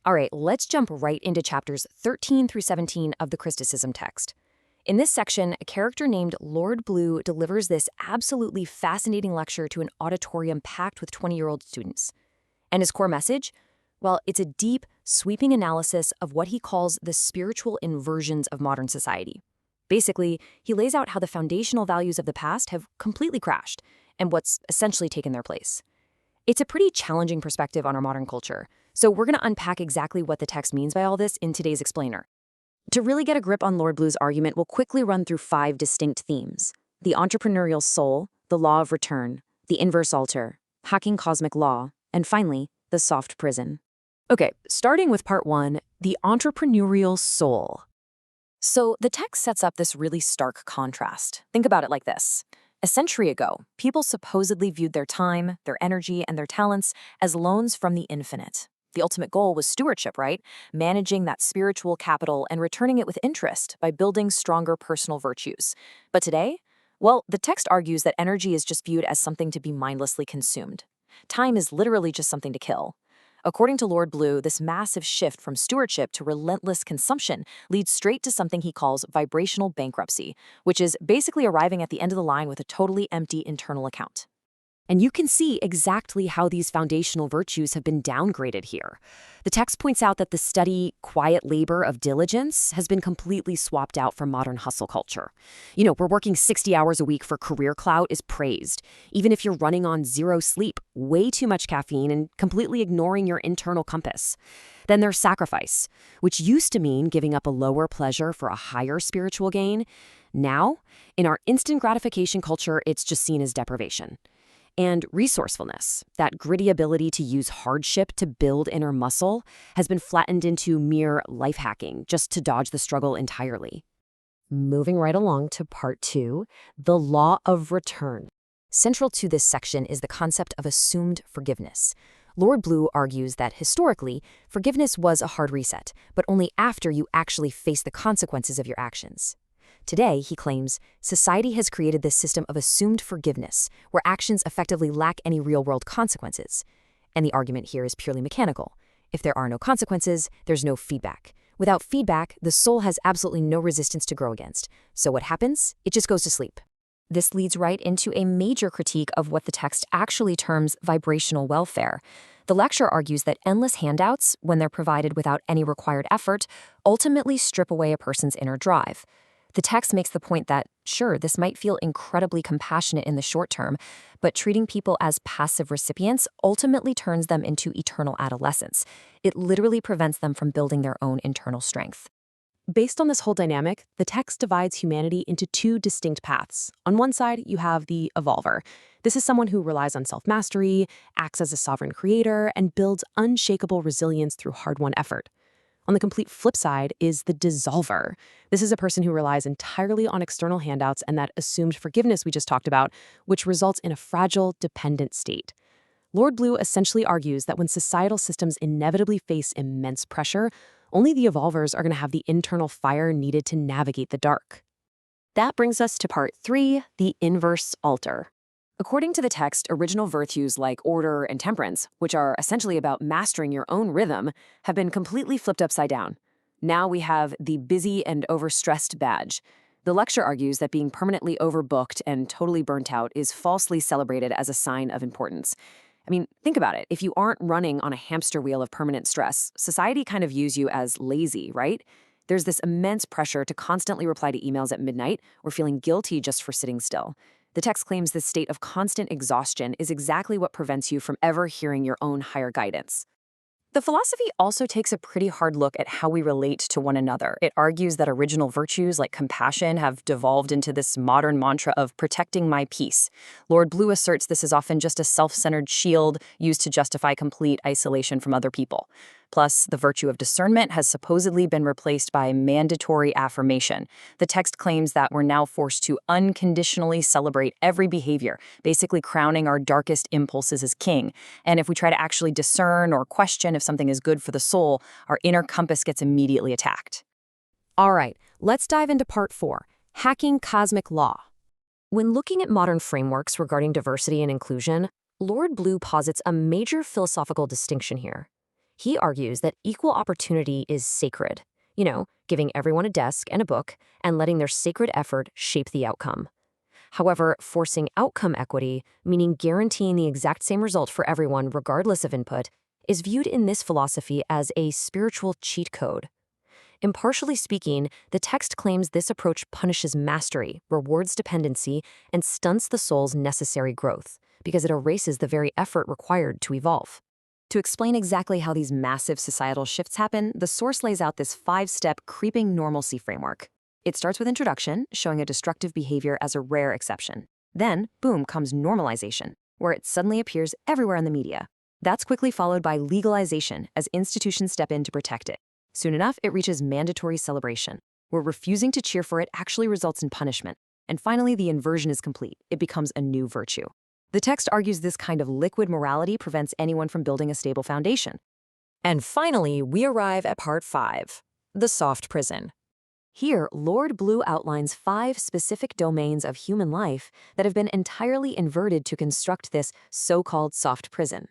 All right, let's jump right into chapters 13 through 17 of the Crysticism text. In this section, a character named Lord Blue delivers this absolutely fascinating lecture to an auditorium packed with 20-year-old students. And his core message? Well, it's a deep, sweeping analysis of what he calls the spiritual inversions of modern society. Basically, he lays out how the foundational values of the past have completely crashed and what's essentially taken their place. It's a pretty challenging perspective on our modern culture, so we're going to unpack exactly what the text means by all this in today's explainer. To really get a grip on Lord Blue's argument, we'll quickly run through 5 distinct themes: the entrepreneurial soul, the law of return, the inverse altar, hacking cosmic law, and finally, the soft prison. Okay, starting with part 1, the entrepreneurial soul. So the text sets up this really stark contrast. Think about it like this. A century ago, people supposedly viewed their time, their energy, and their talents as loans from the infinite. The ultimate goal was stewardship, right? Managing that spiritual capital and returning it with interest by building stronger personal virtues. But today, well, the text argues that energy is just viewed as something to be mindlessly consumed. Time is literally just something to kill. According to Lord Blue, this massive shift from stewardship to relentless consumption leads straight to something he calls vibrational bankruptcy, which is basically arriving at the end of the line with a totally empty internal account. And you can see exactly how these foundational virtues have been downgraded here. The text points out that the steady, quiet labor of diligence has been completely swapped out for modern hustle culture. We're working 60 hours a week for career clout is praised, even if you're running on zero sleep, way too much caffeine, and completely ignoring your internal compass. Then there's sacrifice, which used to mean giving up a lower pleasure for a higher spiritual gain. Now, in our instant gratification culture, it's just seen as deprivation. And resourcefulness, that gritty ability to use hardship to build inner muscle, has been flattened into mere life hacking just to dodge the struggle entirely. Moving right along to part 2, the law of return. Central to this section is the concept of assumed forgiveness. Lord Blue argues that historically, forgiveness was a hard reset, but only after you actually face the consequences of your actions. Today, he claims, society has created this system of assumed forgiveness, where actions effectively lack any real-world consequences. And the argument here is purely mechanical. If there are no consequences, there's no feedback. Without feedback, the soul has absolutely no resistance to grow against. So what happens? It just goes to sleep. This leads right into a major critique of what the text actually terms vibrational welfare. The lecture argues that endless handouts, when they're provided without any required effort, ultimately strip away a person's inner drive. The text makes the point that, sure, this might feel incredibly compassionate in the short term, but treating people as passive recipients ultimately turns them into eternal adolescents. It literally prevents them from building their own internal strength. Based on this whole dynamic, the text divides humanity into 2 distinct paths. On one side, you have the evolver. This is someone who relies on self-mastery, acts as a sovereign creator, and builds unshakable resilience through hard-won effort. On the complete flip side is the dissolver. This is a person who relies entirely on external handouts and that assumed forgiveness we just talked about, which results in a fragile, dependent state. Lord Blue essentially argues that when societal systems inevitably face immense pressure, only the evolvers are going to have the internal fire needed to navigate the dark. That brings us to part 3, the inverse altar. According to the text, original virtues like order and temperance, which are essentially about mastering your own rhythm, have been completely flipped upside down. Now we have the busy and overstressed badge. The lecture argues that being permanently overbooked and totally burnt out is falsely celebrated as a sign of importance. I mean, think about it. If you aren't running on a hamster wheel of permanent stress, society kind of views you as lazy, right? There's this immense pressure to constantly reply to emails at midnight or feeling guilty just for sitting still. The text claims this state of constant exhaustion is exactly what prevents you from ever hearing your own higher guidance. The philosophy also takes a pretty hard look at how we relate to one another. It argues that original virtues like compassion have devolved into this modern mantra of protecting my peace. Lord Blue asserts this is often just a self-centered shield used to justify complete isolation from other people. Plus, the virtue of discernment has supposedly been replaced by mandatory affirmation. The text claims that we're now forced to unconditionally celebrate every behavior, basically crowning our darkest impulses as king. And if we try to actually discern or question if something is good for the soul, our inner compass gets immediately attacked. All right, let's dive into part 4, hacking cosmic law. When looking at modern frameworks regarding diversity and inclusion, Lord Blue posits a major philosophical distinction here. He argues that equal opportunity is sacred, giving everyone a desk and a book and letting their sacred effort shape the outcome. However, forcing outcome equity, meaning guaranteeing the exact same result for everyone regardless of input, is viewed in this philosophy as a spiritual cheat code. Impartially speaking, the text claims this approach punishes mastery, rewards dependency, and stunts the soul's necessary growth, because it erases the very effort required to evolve. To explain exactly how these massive societal shifts happen, the source lays out this 5-step creeping normalcy framework. It starts with introduction, showing a destructive behavior as a rare exception. Then, boom, comes normalization, where it suddenly appears everywhere in the media. That's quickly followed by legalization, as institutions step in to protect it. Soon enough, it reaches mandatory celebration, where refusing to cheer for it actually results in punishment. And finally, the inversion is complete. It becomes a new virtue. The text argues this kind of liquid morality prevents anyone from building a stable foundation. And finally, we arrive at part 5, the soft prison. Here, Lord Blue outlines 5 specific domains of human life that have been entirely inverted to construct this so-called soft prison.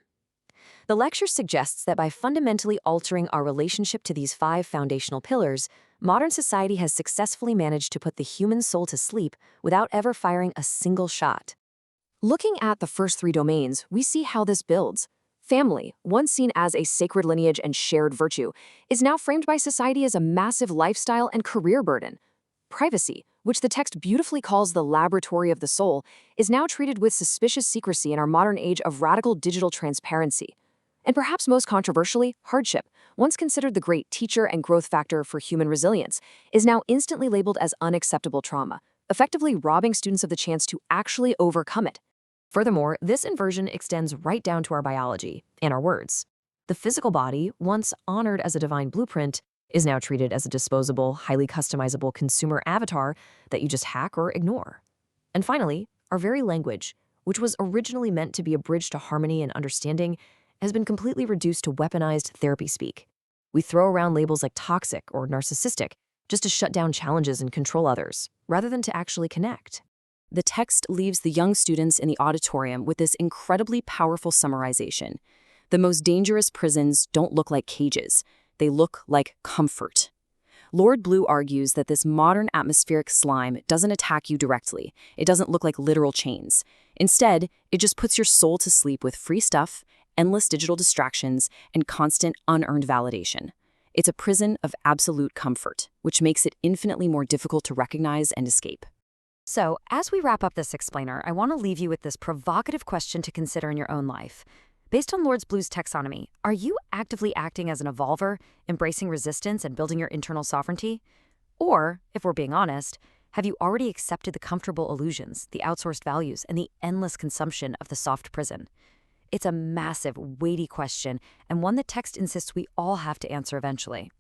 The lecture suggests that by fundamentally altering our relationship to these 5 foundational pillars, modern society has successfully managed to put the human soul to sleep without ever firing a single shot. Looking at the first 3 domains, we see how this builds. Family, once seen as a sacred lineage and shared virtue, is now framed by society as a massive lifestyle and career burden. Privacy, which the text beautifully calls the laboratory of the soul, is now treated with suspicious secrecy in our modern age of radical digital transparency. And perhaps most controversially, hardship, once considered the great teacher and growth factor for human resilience, is now instantly labeled as unacceptable trauma, effectively robbing students of the chance to actually overcome it. Furthermore, this inversion extends right down to our biology and our words. The physical body, once honored as a divine blueprint, is now treated as a disposable, highly customizable consumer avatar that you just hack or ignore. And finally, our very language, which was originally meant to be a bridge to harmony and understanding, has been completely reduced to weaponized therapy speak. We throw around labels like toxic or narcissistic just to shut down challenges and control others, rather than to actually connect. The text leaves the young students in the auditorium with this incredibly powerful summarization. The most dangerous prisons don't look like cages. They look like comfort. Lord Blue argues that this modern atmospheric slime doesn't attack you directly. It doesn't look like literal chains. Instead, it just puts your soul to sleep with free stuff, endless digital distractions, and constant unearned validation. It's a prison of absolute comfort, which makes it infinitely more difficult to recognize and escape. So, as we wrap up this explainer, I want to leave you with this provocative question to consider in your own life. Based on Lord Blue's taxonomy, are you actively acting as an evolver, embracing resistance and building your internal sovereignty? Or, if we're being honest, have you already accepted the comfortable illusions, the outsourced values, and the endless consumption of the soft prison? It's a massive, weighty question, and one that text insists we all have to answer eventually.